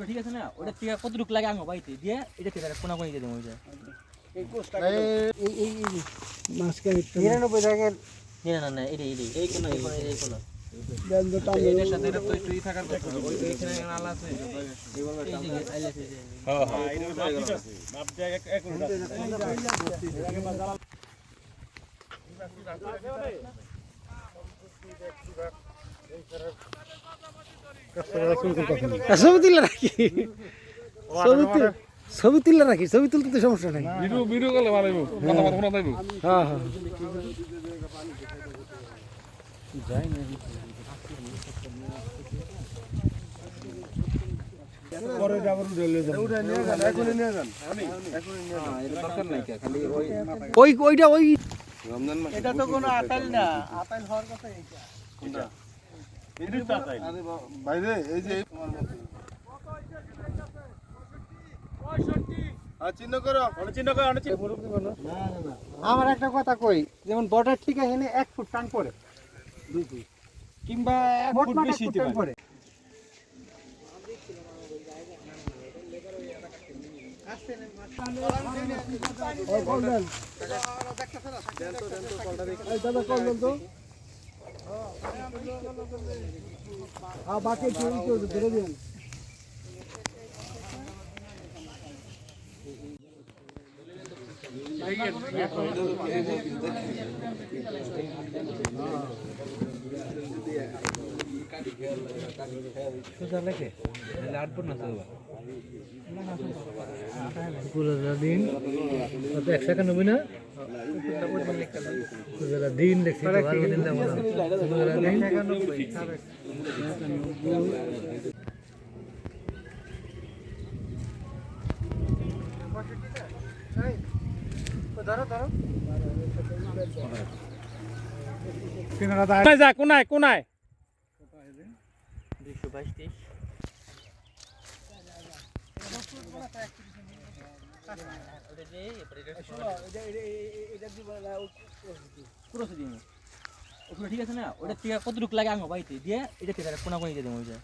ঠিক আছে না? ওটা থেকে কতটুকু লাগে আঙো বাইতে দিয়ে এটা থেকে কোনা কোনি দিয়ে দেবো ওই যে এই কোস্টা এই মাছকে 99 টাকার না এই কোনা দেন তো টান এর সাথে এটা তো একটু থাকার কথা ওই এখানে নালা আছে হ্যাঁ হ্যাঁ মাপ জায়গা এক ছবি তুলে রাখি ছবি তুলতে তো সমস্যা নাই ভিডিও করলে ভালো হইব কথা কথা শোনা যাইব হ্যাঁ হ্যাঁ পরে যাবার উঠে নিয়ে যান এখনই নিয়ে যান এটা দরকার নাই খালি ওইটা ওই রমজান মাস এটা তো কোনো আতাল না আতাল হওয়ার কথা এইটা কোনটা এদিক তো আতাই আরে ভাই রে এই যে তোমার মত চিহ্ন করো চিহ্ন করো আমার একটা কথা কই যেমন বর্ডার ঠিক এখানে 1 ফুট টান পড়ে 2 ফুট কিংবা 1 ফুট বেশি টান পড়ে বাকি ধরে দিন দিন দেখছি কোনায় কোনায় 222 ঠিক আছে না? ওটা থেকে কতটুকু লাগে আঙো বাইতে দিয়ে এটা থেকে কোনা কোনি দিয়ে দেবো ওই যে